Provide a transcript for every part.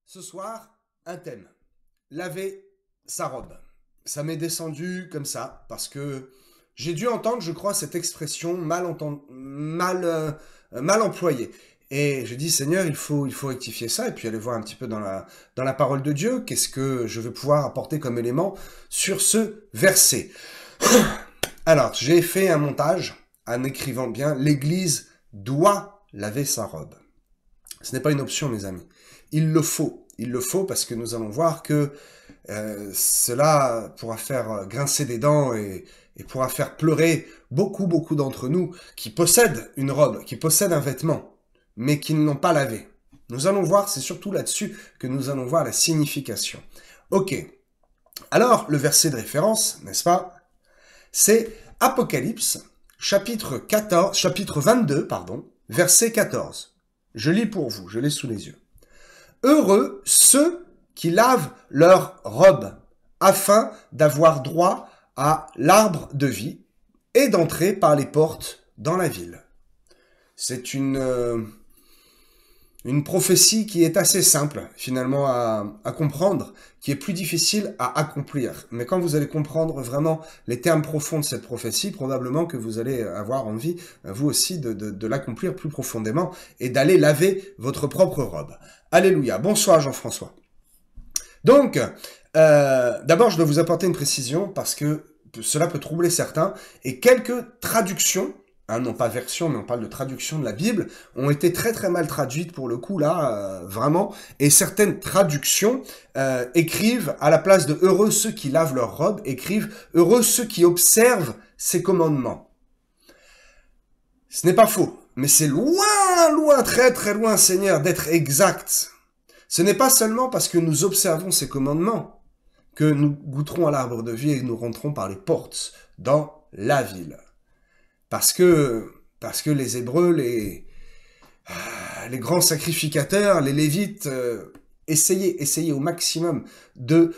Ce soir, un thème. Laver sa robe. Ça m'est descendu comme ça, parce que j'ai dû entendre, je crois, cette expression mal employée. Et j'ai dit, Seigneur, il faut rectifier ça, et puis aller voir un petit peu dans la parole de Dieu, qu'est-ce que je vais pouvoir apporter comme élément sur ce verset. Alors, j'ai fait un montage en écrivant bien, l'Église doit laver sa robe. Ce n'est pas une option, mes amis. Il le faut. Il le faut parce que nous allons voir que cela pourra faire grincer des dents et pourra faire pleurer beaucoup d'entre nous qui possèdent une robe, qui possèdent un vêtement, mais qui ne l'ont pas lavé. Nous allons voir, c'est surtout là-dessus que nous allons voir la signification. Ok. Alors, le verset de référence, n'est-ce pas? C'est Apocalypse, chapitre 22, verset 14. Je lis pour vous, je l'ai sous les yeux. Heureux ceux qui lavent leur robe, afin d'avoir droit à l'arbre de vie et d'entrer par les portes dans la ville. C'est une prophétie qui est assez simple, finalement, à comprendre, qui est plus difficile à accomplir. Mais quand vous allez comprendre vraiment les termes profonds de cette prophétie, probablement que vous allez avoir envie, vous aussi, de l'accomplir plus profondément et d'aller laver votre propre robe. Alléluia. Bonsoir Jean-François. Donc, d'abord, je dois vous apporter une précision parce que cela peut troubler certains et quelques traductions, non pas version, mais on parle de traduction de la Bible, ont été très mal traduites pour le coup, là, vraiment. Et certaines traductions écrivent, à la place de « heureux ceux qui lavent leur robe », écrivent « heureux ceux qui observent ses commandements ». Ce n'est pas faux, mais c'est loin, très loin, Seigneur, d'être exact. Ce n'est pas seulement parce que nous observons ses commandements que nous goûterons à l'arbre de vie et nous rentrons par les portes dans la ville. Parce que les Hébreux, les grands sacrificateurs, les Lévites, essayaient au maximum de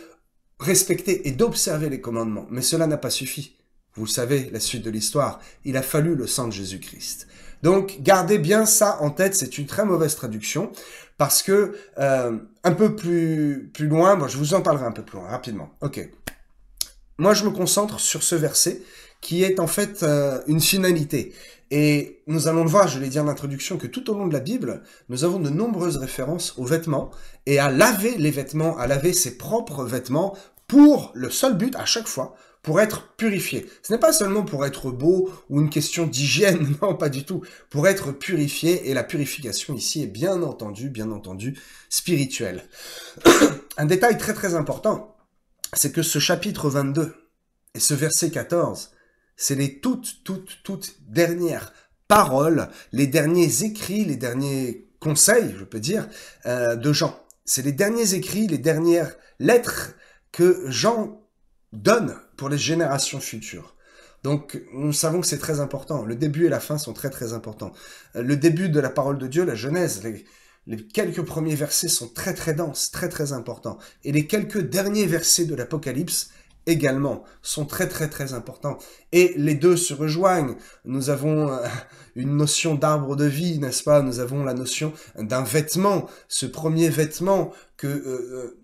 respecter et d'observer les commandements. Mais cela n'a pas suffi. Vous le savez, la suite de l'histoire, il a fallu le sang de Jésus-Christ. Donc, gardez bien ça en tête, c'est une très mauvaise traduction, parce que, un peu plus loin, bon, je vous en parlerai un peu plus loin, rapidement. Ok. Moi, je me concentre sur ce verset, qui est en fait une finalité. Et nous allons le voir, je l'ai dit en introduction, que tout au long de la Bible, nous avons de nombreuses références aux vêtements, et à laver les vêtements, à laver ses propres vêtements, pour le seul but, à chaque fois, pour être purifié. Ce n'est pas seulement pour être beau ou une question d'hygiène, non, pas du tout. Pour être purifié, et la purification ici est bien entendu, spirituelle. Un détail très important, c'est que ce chapitre 22 et ce verset 14, c'est les toutes dernières paroles, les derniers écrits, les derniers conseils, je peux dire, de Jean. C'est les derniers écrits, les dernières lettres que Jean donne pour les générations futures. Donc, nous savons que c'est très important. Le début et la fin sont très importants. Le début de la parole de Dieu, la Genèse, les quelques premiers versets sont très denses, très importants. Et les quelques derniers versets de l'Apocalypse également sont très importants. Et les deux se rejoignent. Nous avons une notion d'arbre de vie, n'est-ce pas? Nous avons la notion d'un vêtement, ce premier vêtement que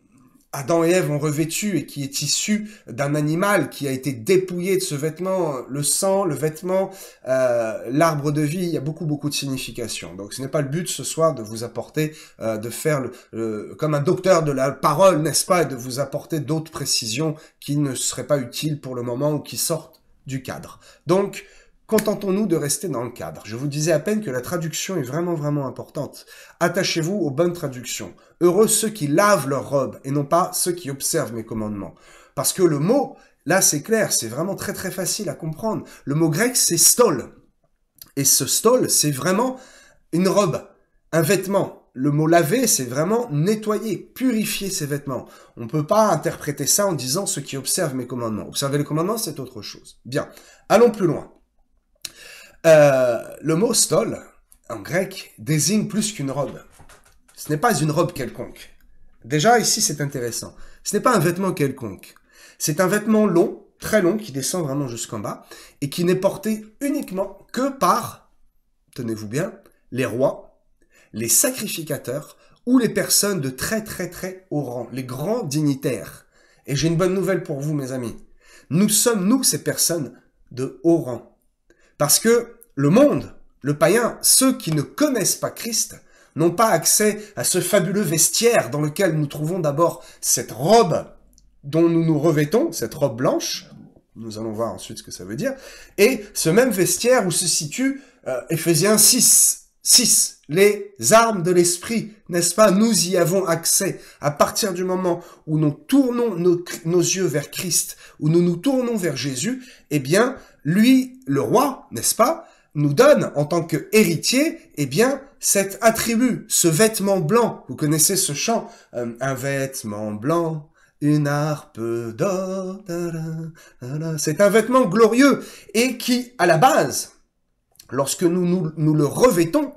Adam et Ève ont revêtu et qui est issu d'un animal qui a été dépouillé de ce vêtement, le sang, le vêtement, l'arbre de vie, il y a beaucoup de significations. Donc ce n'est pas le but ce soir de vous apporter, de faire comme un docteur de la parole, n'est-ce pas, et de vous apporter d'autres précisions qui ne seraient pas utiles pour le moment ou qui sortent du cadre. Donc, contentons-nous de rester dans le cadre. Je vous disais à peine que la traduction est vraiment importante. Attachez-vous aux bonnes traductions. Heureux ceux qui lavent leur robe et non pas ceux qui observent mes commandements. Parce que le mot, là c'est clair, c'est vraiment très facile à comprendre. Le mot grec c'est stol. Et ce stol, c'est vraiment une robe, un vêtement. Le mot laver, c'est vraiment nettoyer, purifier ses vêtements. On ne peut pas interpréter ça en disant ceux qui observent mes commandements. Observer les commandements, c'est autre chose. Bien, allons plus loin. Le mot stol, en grec, désigne plus qu'une robe. Ce n'est pas une robe quelconque. Déjà, ici, c'est intéressant. Ce n'est pas un vêtement quelconque. C'est un vêtement long, très long, qui descend vraiment jusqu'en bas, et qui n'est porté uniquement que par, tenez-vous bien, les rois, les sacrificateurs, ou les personnes de très très très haut rang, les grands dignitaires. Et j'ai une bonne nouvelle pour vous, mes amis. Nous sommes, nous, ces personnes de haut rang. Parce que le monde, le païen, ceux qui ne connaissent pas Christ, n'ont pas accès à ce fabuleux vestiaire dans lequel nous trouvons d'abord cette robe dont nous nous revêtons, cette robe blanche, nous allons voir ensuite ce que ça veut dire, et ce même vestiaire où se situe Éphésiens 6, les armes de l'esprit, n'est-ce pas? Nous y avons accès à partir du moment où nous tournons nos yeux vers Christ, où nous nous tournons vers Jésus, eh bien, lui, le roi, n'est-ce pas, nous donne en tant qu'héritier, eh bien, cet attribut, ce vêtement blanc. Vous connaissez ce chant, un vêtement blanc, une harpe d'or, c'est un vêtement glorieux et qui, à la base, lorsque nous le revêtons,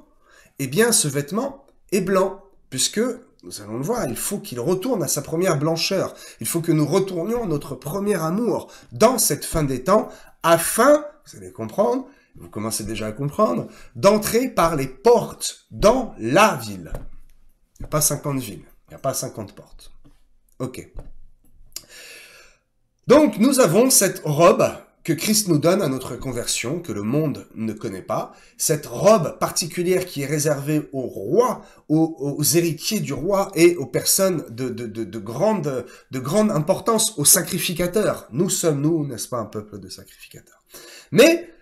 eh bien, ce vêtement est blanc, puisque, nous allons le voir, il faut qu'il retourne à sa première blancheur. Il faut que nous retournions à notre premier amour dans cette fin des temps, afin, vous allez comprendre, vous commencez déjà à comprendre, d'entrer par les portes dans la ville. Il n'y a pas 50 villes, il n'y a pas 50 portes. Ok. Donc, nous avons cette robe que Christ nous donne à notre conversion, que le monde ne connaît pas, cette robe particulière qui est réservée aux rois, aux héritiers du roi et aux personnes de grande importance, aux sacrificateurs. Nous sommes, nous, n'est-ce pas, un peuple de sacrificateurs. Mais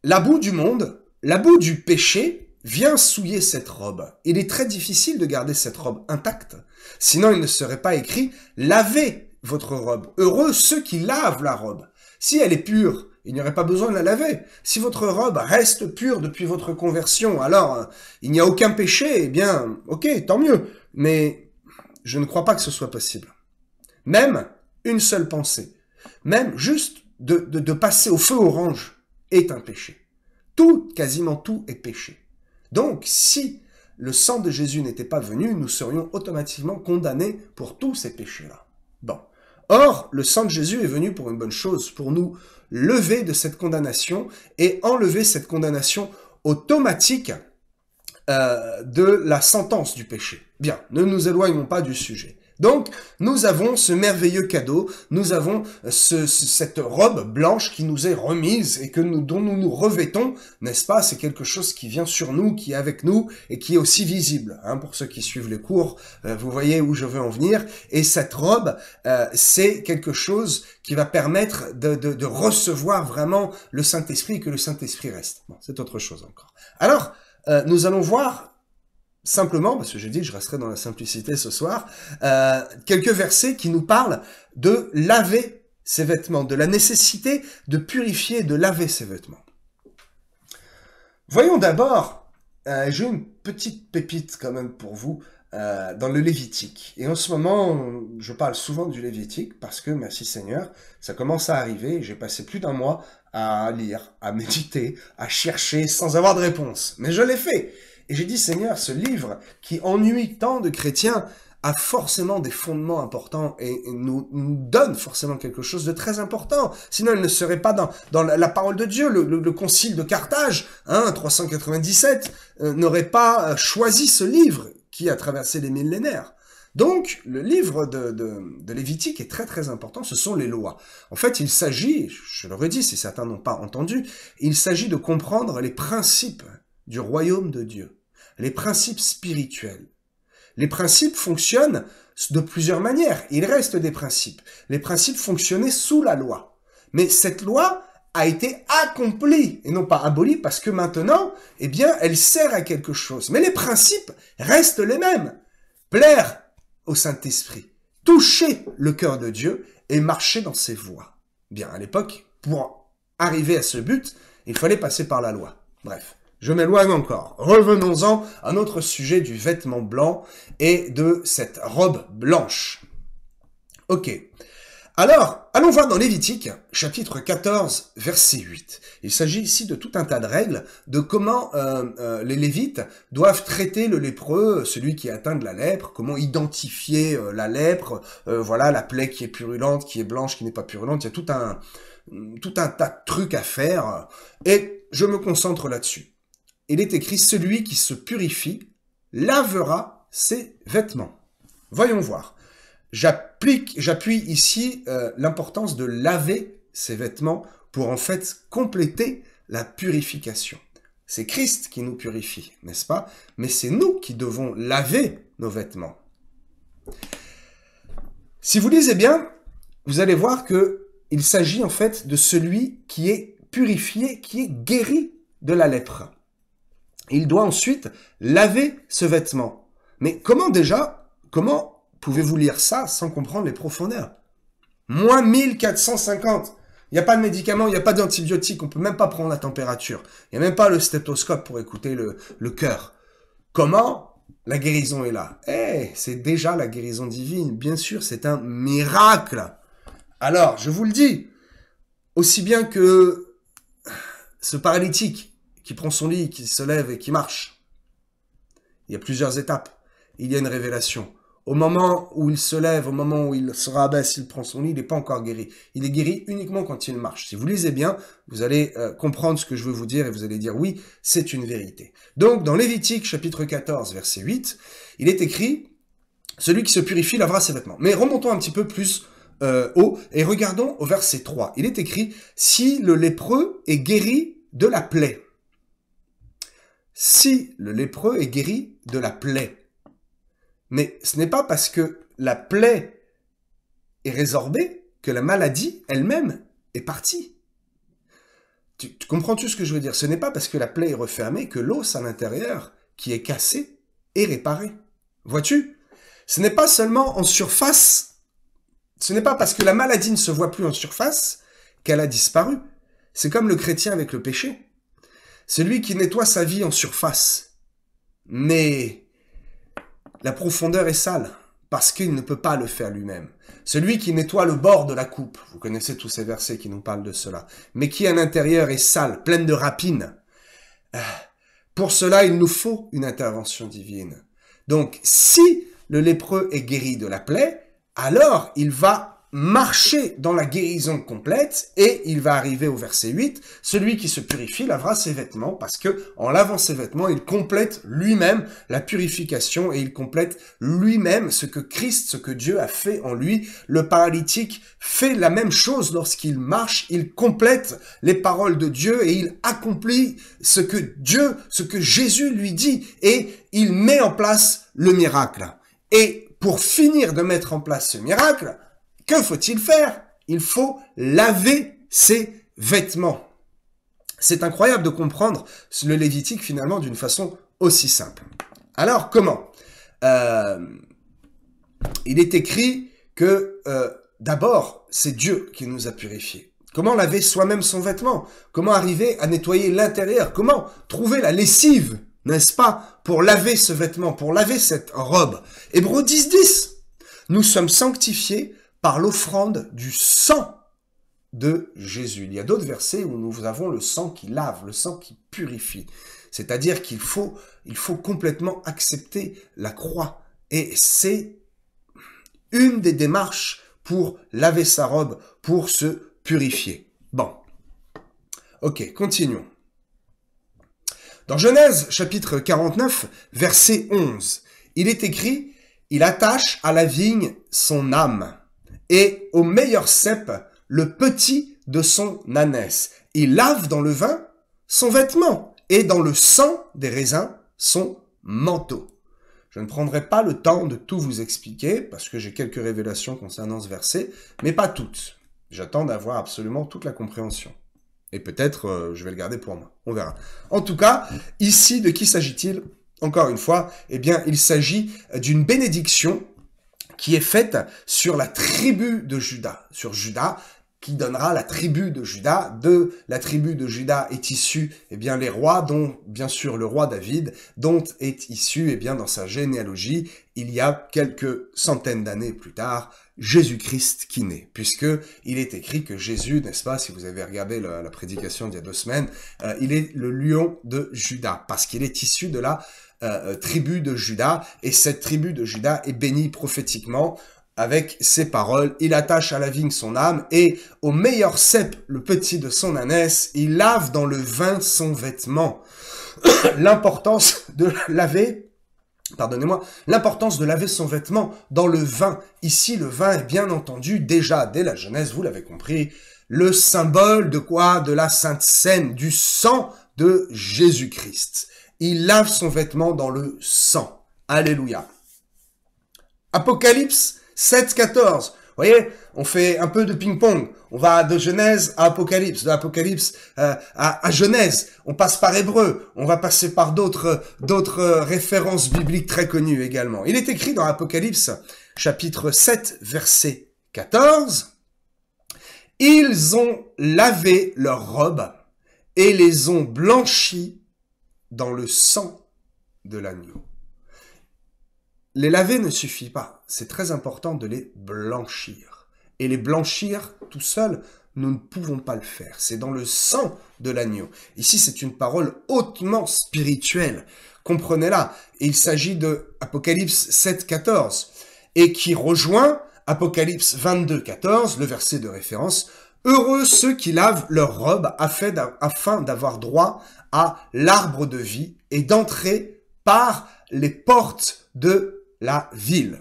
la boue du monde, la boue du péché, vient souiller cette robe. Il est très difficile de garder cette robe intacte, sinon il ne serait pas écrit « lavez votre robe. Heureux ceux qui lavent la robe. » Si elle est pure, il n'y aurait pas besoin de la laver. Si votre robe reste pure depuis votre conversion, alors il n'y a aucun péché, eh bien, ok, tant mieux. Mais je ne crois pas que ce soit possible. Même une seule pensée, même juste de passer au feu orange est un péché. Tout, quasiment tout est péché. Donc, si le sang de Jésus n'était pas venu, nous serions automatiquement condamnés pour tous ces péchés-là. Bon. Or, le sang de Jésus est venu pour une bonne chose, pour nous lever de cette condamnation et enlever cette condamnation automatique de la sentence du péché. Bien, ne nous éloignons pas du sujet. Donc, nous avons ce merveilleux cadeau, nous avons cette robe blanche qui nous est remise et dont nous nous revêtons, n'est-ce pas? C'est quelque chose qui vient sur nous, qui est avec nous et qui est aussi visible. Hein, pour ceux qui suivent les cours, vous voyez où je veux en venir. Et cette robe, c'est quelque chose qui va permettre de recevoir vraiment le Saint-Esprit et que le Saint-Esprit reste. Bon, c'est autre chose encore. Alors, nous allons voir simplement, parce que j'ai dit que je resterai dans la simplicité ce soir, quelques versets qui nous parlent de laver ses vêtements, de la nécessité de purifier, de laver ses vêtements. Voyons d'abord, j'ai une petite pépite quand même pour vous, dans le Lévitique. Et en ce moment, je parle souvent du Lévitique parce que, merci Seigneur, ça commence à arriver. J'ai passé plus d'un mois à lire, à méditer, à chercher sans avoir de réponse. Mais je l'ai fait. Et j'ai dit, Seigneur, ce livre qui ennuie tant de chrétiens a forcément des fondements importants et nous donne forcément quelque chose de très important. Sinon, il ne serait pas dans la parole de Dieu. Le concile de Carthage, 397, n'aurait pas choisi ce livre qui a traversé les millénaires. Donc, le livre de Lévitique est très très important, ce sont les lois. En fait, il s'agit, je le redis si certains n'ont pas entendu, il s'agit de comprendre les principes du royaume de Dieu, les principes spirituels. Les principes fonctionnent de plusieurs manières, il reste des principes. Les principes fonctionnaient sous la loi. Mais cette loi a été accomplie et non pas abolie parce que maintenant, eh bien, elle sert à quelque chose. Mais les principes restent les mêmes. Plaire au Saint-Esprit, toucher le cœur de Dieu et marcher dans ses voies. Bien, à l'époque, pour arriver à ce but, il fallait passer par la loi. Bref, je m'éloigne encore. Revenons-en à notre sujet du vêtement blanc et de cette robe blanche. Ok. Alors, allons voir dans Lévitique, chapitre 14, verset 8. Il s'agit ici de tout un tas de règles de comment les Lévites doivent traiter le lépreux, celui qui est atteint de la lèpre, comment identifier la lèpre, voilà, la plaie qui est purulente, qui est blanche, qui n'est pas purulente. Il y a tout un tas de trucs à faire et je me concentre là-dessus. Il est écrit, celui qui se purifie lavera ses vêtements. Voyons voir. J'appuie ici l'importance de laver ses vêtements pour en fait compléter la purification. C'est Christ qui nous purifie, n'est-ce pas? Mais c'est nous qui devons laver nos vêtements. Si vous lisez bien, vous allez voir que il s'agit en fait de celui qui est purifié, qui est guéri de la lèpre. Il doit ensuite laver ce vêtement. Mais comment pouvez-vous lire ça sans comprendre les profondeurs? Moins 1450. Il n'y a pas de médicaments, il n'y a pas d'antibiotiques, on ne peut même pas prendre la température. Il n'y a même pas le stéthoscope pour écouter le cœur. Comment la guérison est là? C'est déjà la guérison divine. Bien sûr, c'est un miracle. Alors, je vous le dis, aussi bien que ce paralytique qui prend son lit, qui se lève et qui marche, il y a plusieurs étapes. Il y a une révélation. Au moment où il se lève, au moment où il se rabaisse, il prend son lit, il n'est pas encore guéri. Il est guéri uniquement quand il marche. Si vous lisez bien, vous allez comprendre ce que je veux vous dire et vous allez dire oui, c'est une vérité. Donc, dans Lévitique, chapitre 14, verset 8, il est écrit « Celui qui se purifie lavera ses vêtements ». Mais remontons un petit peu plus haut et regardons au verset 3. Il est écrit « Si le lépreux est guéri de la plaie ». Si le lépreux est guéri de la plaie. Mais ce n'est pas parce que la plaie est résorbée que la maladie elle-même est partie. Tu comprends-tu ce que je veux dire? Ce n'est pas parce que la plaie est refermée que l'os à l'intérieur, qui est cassé, est réparé. Vois-tu? Ce n'est pas seulement en surface, ce n'est pas parce que la maladie ne se voit plus en surface qu'elle a disparu. C'est comme le chrétien avec le péché. Celui qui nettoie sa vie en surface, mais la profondeur est sale, parce qu'il ne peut pas le faire lui-même. Celui qui nettoie le bord de la coupe, vous connaissez tous ces versets qui nous parlent de cela, mais qui à l'intérieur est sale, pleine de rapines. Pour cela, il nous faut une intervention divine. Donc, si le lépreux est guéri de la plaie, alors il va marcher dans la guérison complète et il va arriver au verset 8, celui qui se purifie lavera ses vêtements parce que en lavant ses vêtements, il complète lui-même la purification et il complète lui-même ce que Christ, ce que Dieu a fait en lui. Le paralytique fait la même chose lorsqu'il marche, il complète les paroles de Dieu et il accomplit ce que Jésus lui dit et il met en place le miracle. Et pour finir de mettre en place ce miracle, que faut-il faire? Il faut laver ses vêtements. C'est incroyable de comprendre le Lévitique finalement d'une façon aussi simple. Alors comment? Il est écrit que d'abord c'est Dieu qui nous a purifiés. Comment laver soi-même son vêtement? Comment arriver à nettoyer l'intérieur? Comment trouver la lessive, n'est-ce pas, pour laver ce vêtement, pour laver cette robe? Hébreux 10:10. Nous sommes sanctifiés par l'offrande du sang de Jésus. Il y a d'autres versets où nous avons le sang qui lave, le sang qui purifie. C'est-à-dire qu'il faut complètement accepter la croix. Et c'est une des démarches pour laver sa robe, pour se purifier. Bon. Ok, continuons. Dans Genèse, chapitre 49, verset 11, il est écrit « Il attache à la vigne son âme. Et au meilleur cep, le petit de son ânesse. Il lave dans le vin son vêtement, et dans le sang des raisins son manteau. » Je ne prendrai pas le temps de tout vous expliquer, parce que j'ai quelques révélations concernant ce verset, mais pas toutes. J'attends d'avoir absolument toute la compréhension. Et peut-être, je vais le garder pour moi. On verra. En tout cas, ici, de qui s'agit-il? Encore une fois, eh bien, il s'agit d'une bénédiction qui est faite sur la tribu de Juda, sur Juda, qui donnera la tribu de Juda. De la tribu de Juda est issu, eh bien, les rois, dont, bien sûr, le roi David, dont est issu, eh bien, dans sa généalogie, il y a quelques centaines d'années plus tard, Jésus-Christ qui naît, puisque il est écrit que Jésus, n'est-ce pas, si vous avez regardé la prédication d'il y a 2 semaines, il est le lion de Juda, parce qu'il est issu de la tribu de Juda, et cette tribu de Juda est bénie prophétiquement avec ces paroles. Il attache à la vigne son âme, et au meilleur cep, le petit de son ânesse, il lave dans le vin son vêtement. L'importance de laver pardonnez-moi, l'importance de laver son vêtement dans le vin. Ici, le vin est bien entendu, déjà dès la Genèse, vous l'avez compris, le symbole de quoi? De la Sainte Seine, du sang de Jésus-Christ. Il lave son vêtement dans le sang. Alléluia. Apocalypse 7, 14. Vous voyez, on fait un peu de ping-pong. On va de Genèse à Apocalypse, de Apocalypse à Genèse. On passe par Hébreu. On va passer par d'autres références bibliques très connues également. Il est écrit dans Apocalypse, chapitre 7, verset 14. Ils ont lavé leurs robes et les ont blanchis dans le sang de l'agneau. Les laver ne suffit pas. C'est très important de les blanchir. Et les blanchir tout seul, nous ne pouvons pas le faire. C'est dans le sang de l'agneau. Ici, c'est une parole hautement spirituelle. Comprenez-la. Et il s'agit de Apocalypse 7, 14. Et qui rejoint Apocalypse 22, 14, le verset de référence. Heureux ceux qui lavent leurs robes afin d'avoir droit à l'arbre de vie et d'entrer par les portes de la ville.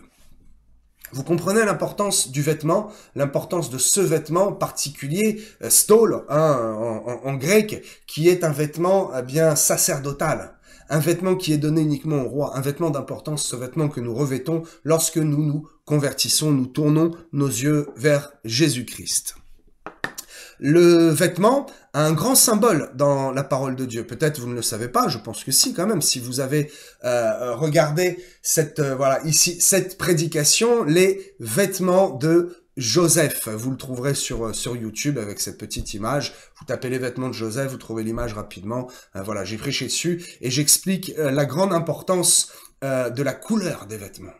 Vous comprenez l'importance du vêtement, l'importance de ce vêtement particulier, stole, en grec, qui est un vêtement bien sacerdotal, un vêtement qui est donné uniquement au roi, un vêtement d'importance, ce vêtement que nous revêtons lorsque nous nous convertissons, nous tournons nos yeux vers Jésus-Christ. Le vêtement a un grand symbole dans la parole de Dieu. Peut-être vous ne le savez pas, je pense que si quand même. Si vous avez regardé cette prédication, les vêtements de Joseph. Vous le trouverez sur YouTube avec cette petite image. Vous tapez les vêtements de Joseph, vous trouvez l'image rapidement. Voilà, j'ai prêché dessus et j'explique la grande importance de la couleur des vêtements.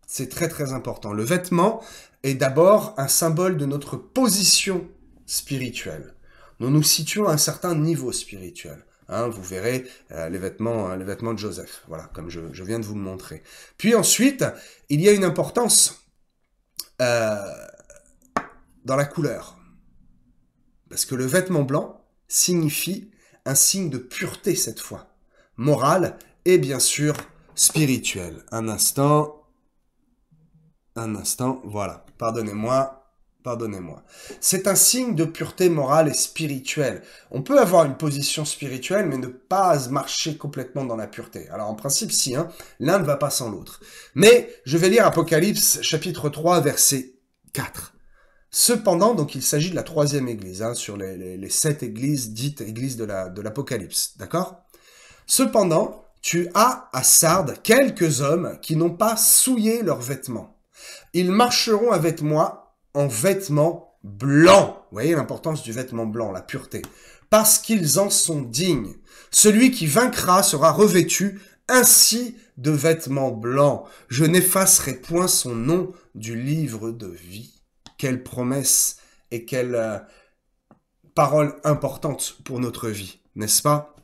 C'est très très important. Le vêtement est d'abord un symbole de notre position spirituelle. Nous nous situons à un certain niveau spirituel. Vous verrez les vêtements de Joseph, voilà, comme je viens de vous le montrer. Puis ensuite, il y a une importance dans la couleur. Parce que le vêtement blanc signifie un signe de pureté cette fois, morale et bien sûr spirituelle. Un instant, voilà, pardonnez-moi. C'est un signe de pureté morale et spirituelle. On peut avoir une position spirituelle, mais ne pas marcher complètement dans la pureté. Alors en principe, si, l'un ne va pas sans l'autre. Mais je vais lire Apocalypse, chapitre 3, verset 4. Cependant, donc il s'agit de la troisième église, sur les 7 églises dites églises de l'Apocalypse, d'accord? Cependant, tu as à Sardes quelques hommes qui n'ont pas souillé leurs vêtements. Ils marcheront avec moi en vêtements blancs. Vous voyez l'importance du vêtement blanc, la pureté. Parce qu'ils en sont dignes. Celui qui vaincra sera revêtu ainsi de vêtements blancs. Je n'effacerai point son nom du livre de vie. Quelle promesse et quelle parole importante pour notre vie, n'est-ce pas?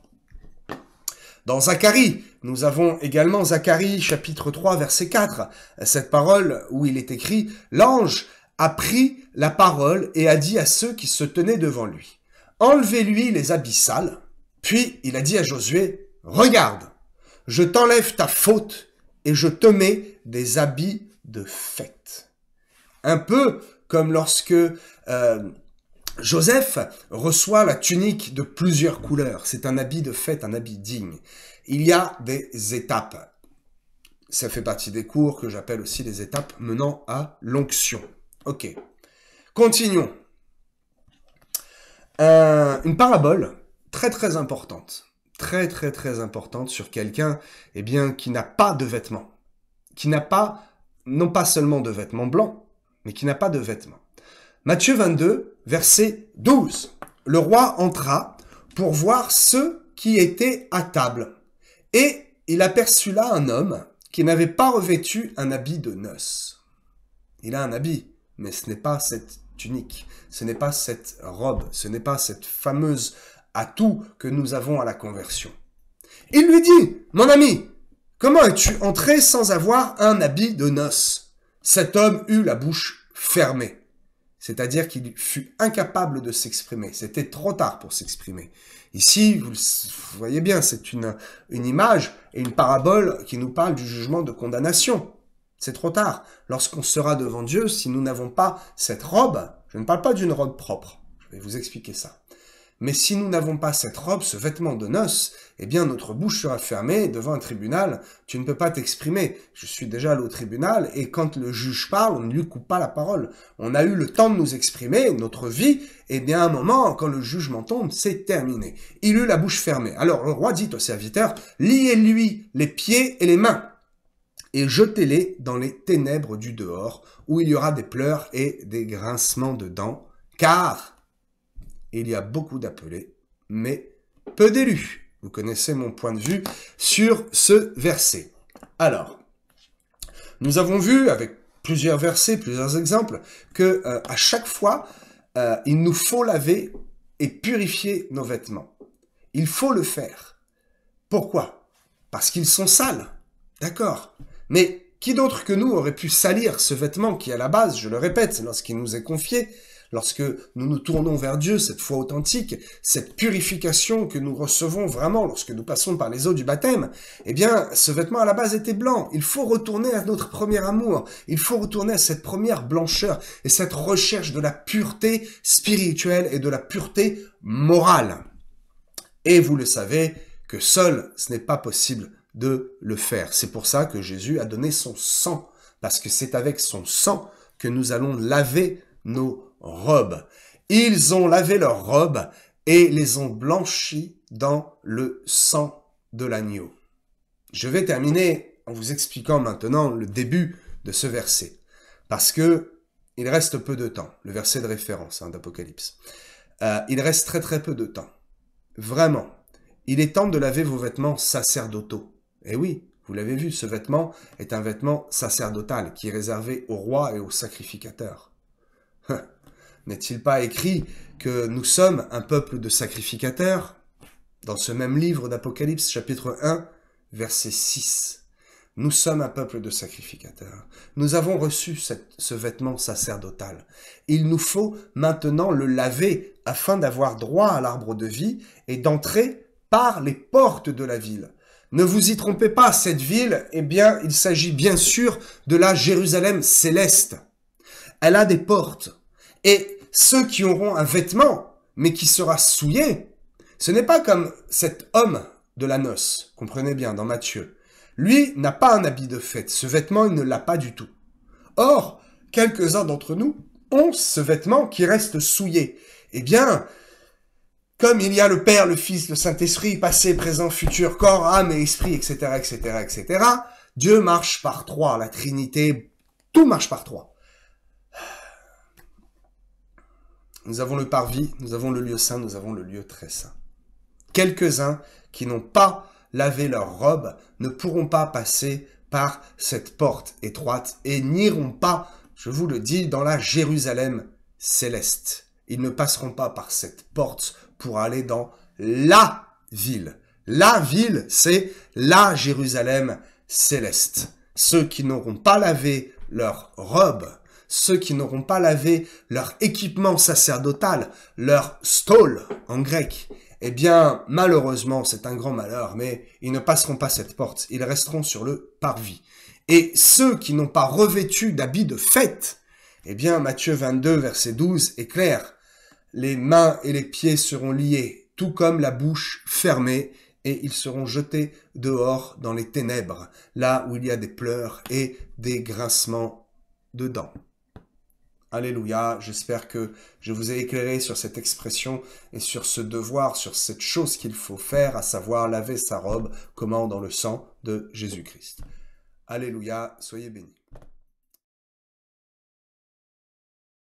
Dans Zacharie, nous avons également Zacharie chapitre 3 verset 4, cette parole où il est écrit « L'ange a pris la parole et a dit à ceux qui se tenaient devant lui, « Enlevez-lui les habits sales. » Puis il a dit à Josué, « Regarde, je t'enlève ta faute et je te mets des habits de fête. » Un peu comme lorsque Joseph reçoit la tunique de plusieurs couleurs. C'est un habit de fête, un habit digne. Il y a des étapes. Ça fait partie des cours que j'appelle aussi les étapes menant à l'onction. Ok, continuons. Une parabole très très importante. Très très très importante sur quelqu'un qui n'a pas de vêtements. Qui n'a pas, non pas seulement de vêtements blancs, mais qui n'a pas de vêtements. Matthieu 22, verset 12. Le roi entra pour voir ceux qui étaient à table. Et il aperçut là un homme qui n'avait pas revêtu un habit de noces. Il a un habit, mais ce n'est pas cette tunique, ce n'est pas cette robe, ce n'est pas cette fameuse atout que nous avons à la conversion. Il lui dit, « Mon ami, comment es-tu entré sans avoir un habit de noces ?» Cet homme eut la bouche fermée. C'est-à-dire qu'il fut incapable de s'exprimer. C'était trop tard pour s'exprimer. Ici, vous voyez bien, c'est une image et une parabole qui nous parle du jugement de condamnation. C'est trop tard. Lorsqu'on sera devant Dieu, si nous n'avons pas cette robe, je ne parle pas d'une robe propre, je vais vous expliquer ça. Mais si nous n'avons pas cette robe, ce vêtement de noces, eh bien notre bouche sera fermée devant un tribunal. Tu ne peux pas t'exprimer. Je suis déjà allé au tribunal et quand le juge parle, on ne lui coupe pas la parole. On a eu le temps de nous exprimer, notre vie, et bien à un moment, quand le jugement tombe, c'est terminé. Il eut la bouche fermée. Alors le roi dit au serviteur, liez-lui les pieds et les mains et jetez-les dans les ténèbres du dehors, où il y aura des pleurs et des grincements de dents, car il y a beaucoup d'appelés, mais peu d'élus. Vous connaissez mon point de vue sur ce verset. Alors, nous avons vu, avec plusieurs versets, plusieurs exemples, que à chaque fois, il nous faut laver et purifier nos vêtements. Il faut le faire. Pourquoi? Parce qu'ils sont sales. D'accord. Mais qui d'autre que nous aurait pu salir ce vêtement qui, à la base, je le répète, lorsqu'il nous est confié, lorsque nous nous tournons vers Dieu, cette foi authentique, cette purification que nous recevons vraiment lorsque nous passons par les eaux du baptême, eh bien, ce vêtement à la base était blanc. Il faut retourner à notre premier amour. Il faut retourner à cette première blancheur et cette recherche de la pureté spirituelle et de la pureté morale. Et vous le savez que seul, ce n'est pas possible de le faire. C'est pour ça que Jésus a donné son sang, parce que c'est avec son sang que nous allons laver nos robes. Ils ont lavé leurs robes et les ont blanchies dans le sang de l'agneau. Je vais terminer en vous expliquant maintenant le début de ce verset, parce que il reste peu de temps, le verset de référence d'Apocalypse. Il reste très peu de temps. Vraiment, il est temps de laver vos vêtements sacerdotaux. Et oui, vous l'avez vu, ce vêtement est un vêtement sacerdotal qui est réservé aux rois et aux sacrificateurs. N'est-il pas écrit que nous sommes un peuple de sacrificateurs? Dans ce même livre d'Apocalypse, chapitre 1, verset 6. Nous sommes un peuple de sacrificateurs. Nous avons reçu ce vêtement sacerdotal. Il nous faut maintenant le laver afin d'avoir droit à l'arbre de vie et d'entrer par les portes de la ville. Ne vous y trompez pas, cette ville, eh bien, il s'agit bien sûr de la Jérusalem céleste. Elle a des portes. Et ceux qui auront un vêtement, mais qui sera souillé, ce n'est pas comme cet homme de la noce, comprenez bien, dans Matthieu. Lui n'a pas un habit de fête, ce vêtement, il ne l'a pas du tout. Or, quelques-uns d'entre nous ont ce vêtement qui reste souillé. Eh bien, comme il y a le Père, le Fils, le Saint-Esprit, passé, présent, futur, corps, âme et esprit, etc., etc., etc., Dieu marche par trois, la Trinité, tout marche par trois. Nous avons le parvis, nous avons le lieu saint, nous avons le lieu très saint. Quelques-uns qui n'ont pas lavé leur robe ne pourront pas passer par cette porte étroite et n'iront pas, je vous le dis, dans la Jérusalem céleste. Ils ne passeront pas par cette porte pour aller dans la ville. La ville, c'est la Jérusalem céleste. Ceux qui n'auront pas lavé leur robe, ceux qui n'auront pas lavé leur équipement sacerdotal, leur stole en grec, eh bien, malheureusement, c'est un grand malheur, mais ils ne passeront pas cette porte, ils resteront sur le parvis. Et ceux qui n'ont pas revêtu d'habits de fête, eh bien, Matthieu 22, verset 12 est clair. Les mains et les pieds seront liés, tout comme la bouche fermée, et ils seront jetés dehors dans les ténèbres, là où il y a des pleurs et des grincements de dents. Alléluia, j'espère que je vous ai éclairé sur cette expression et sur ce devoir, sur cette chose qu'il faut faire, à savoir laver sa robe, comment dans le sang de Jésus-Christ. Alléluia, soyez bénis.